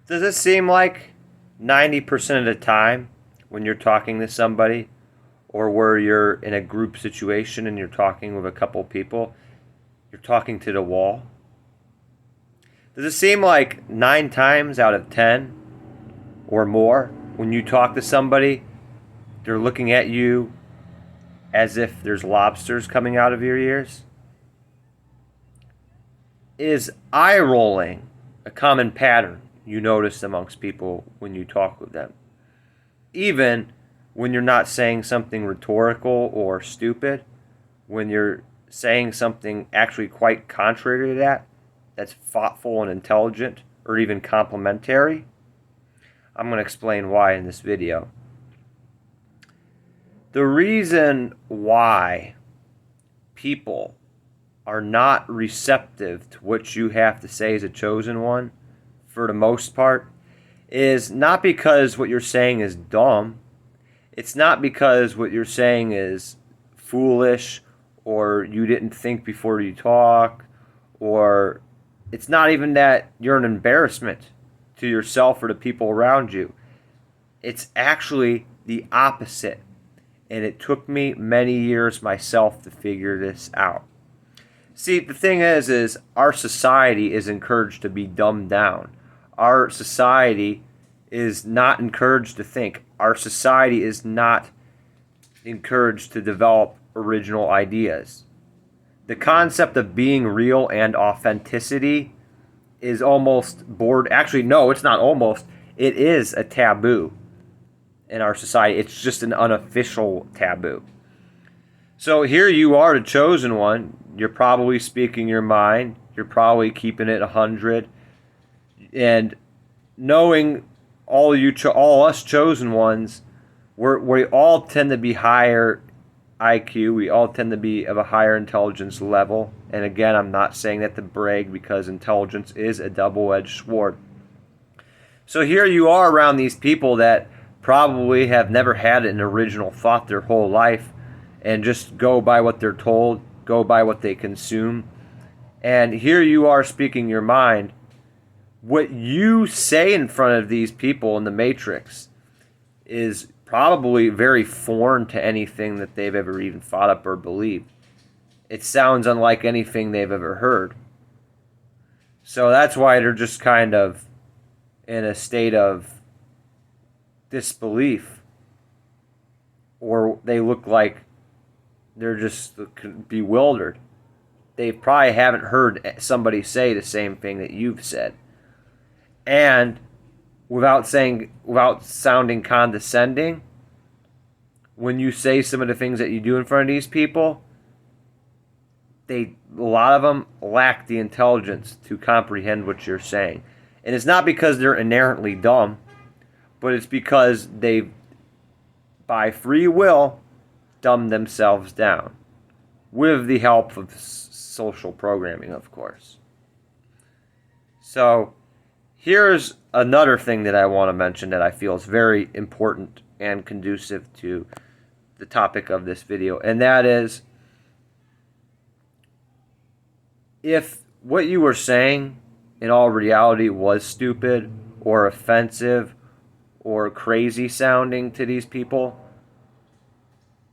Does it seem like 90% of the time when you're talking to somebody or where you're in a group situation and you're talking with a couple people, you're talking to the wall? Does it seem like 9 times out of 10 or more when you talk to somebody, they're looking at you as if there's lobsters coming out of your ears? Is eye rolling a common pattern you notice amongst people when you talk with them? Even when you're not saying something rhetorical or stupid, when you're saying something actually quite contrary to that, that's thoughtful and intelligent or even complimentary. I'm going to explain why in this video. The reason why people are not receptive to what you have to say as a chosen one, for the most part, is not because what you're saying is dumb. It's not because what you're saying is foolish or you didn't think before you talk, or it's not even that you're an embarrassment to yourself or the people around you. It's actually the opposite. And it took me many years myself to figure this out. See, the thing is our society is encouraged to be dumbed down. Our society is not encouraged to think. Our society is not encouraged to develop original ideas. The concept of being real and authenticity is almost bored. Actually, no, it's not almost. It is a taboo in our society. It's just an unofficial taboo. So here you are, the chosen one. You're probably speaking your mind. You're probably keeping it 100. And knowing all us chosen ones, we all tend to be higher IQ. We all tend to be of a higher intelligence level. And again, I'm not saying that to brag, because intelligence is a double-edged sword. So here you are around these people that probably have never had an original thought their whole life and just go by what they're told, go by what they consume. And here you are speaking your mind. What you say in front of these people in the Matrix is probably very foreign to anything that they've ever even thought up or believed. It sounds unlike anything they've ever heard. So that's why they're just kind of in a state of disbelief, or they look like they're just bewildered. They probably haven't heard somebody say the same thing that you've said. And without sounding condescending, when you say some of the things that you do in front of these people, a lot of them lack the intelligence to comprehend what you're saying. And it's not because they're inherently dumb, but it's because they, by free will, dumb themselves down. With the help of social programming, of course. So, here's another thing that I want to mention that I feel is very important and conducive to the topic of this video. And that is, if what you were saying in all reality was stupid or offensive or crazy sounding to these people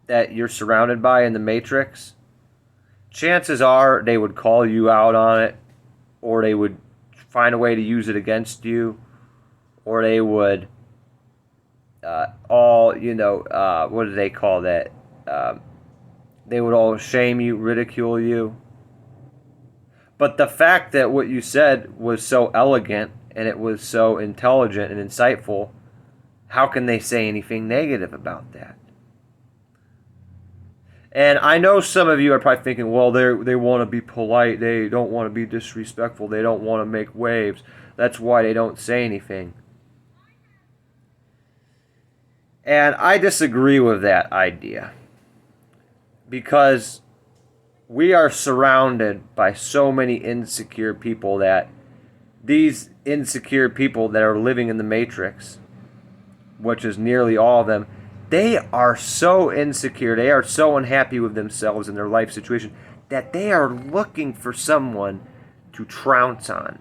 that you're surrounded by in the Matrix, chances are they would call you out on it, or they would find a way to use it against you, or they would what do they call that? They would all shame you, ridicule you. But the fact that what you said was so elegant and it was so intelligent and insightful, how can they say anything negative about that? And I know some of you are probably thinking, well, they want to be polite. They don't want to be disrespectful. They don't want to make waves. That's why they don't say anything. And I disagree with that idea, because we are surrounded by so many insecure people that these insecure people that are living in the Matrix, which is nearly all of them, they are so insecure, they are so unhappy with themselves and their life situation, that they are looking for someone to trounce on.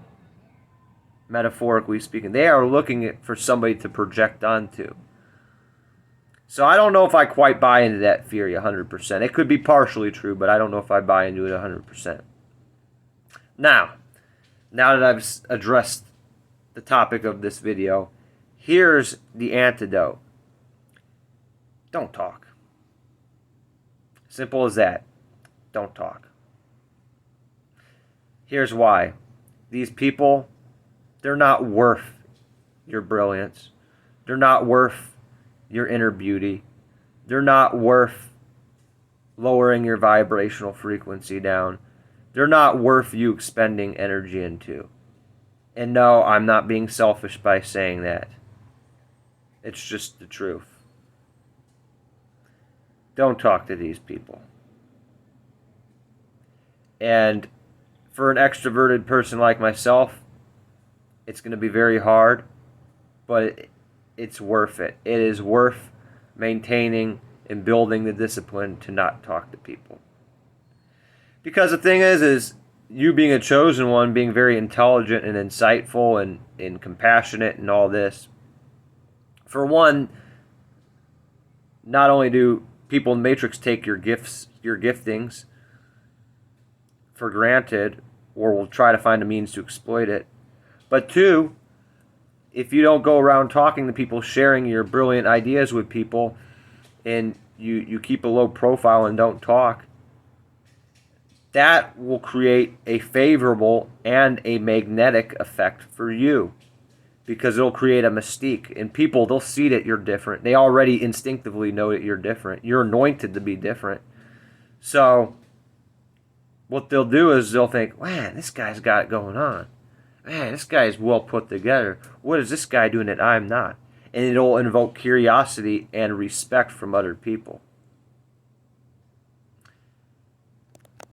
metaphorically speaking. They are looking for somebody to project onto. So I don't know if I quite buy into that theory 100%. It could be partially true, but I don't know if I buy into it 100%. Now that I've addressed the topic of this video, here's the antidote. Don't talk. Simple as that. Don't talk. Here's why. These people, they're not worth your brilliance. They're not worth your inner beauty. They're not worth lowering your vibrational frequency down. They're not worth you expending energy into. And no, I'm not being selfish by saying that. It's just the truth. Don't talk to these people. And for an extroverted person like myself, it's going to be very hard, but it's worth it. It is worth maintaining and building the discipline to not talk to people. Because the thing is you being a chosen one, being very intelligent and insightful and compassionate and all this, for one, not only do people in the Matrix take your gifts, your giftings for granted, or will try to find a means to exploit it, but two, if you don't go around talking to people, sharing your brilliant ideas with people, and you keep a low profile and don't talk, that will create a favorable and a magnetic effect for you, because it'll create a mystique. And people, they'll see that you're different. They already instinctively know that you're different. You're anointed to be different. So what they'll do is they'll think, man, this guy's got it going on. Man, this guy is well put together. What is this guy doing that I'm not? And it'll invoke curiosity and respect from other people.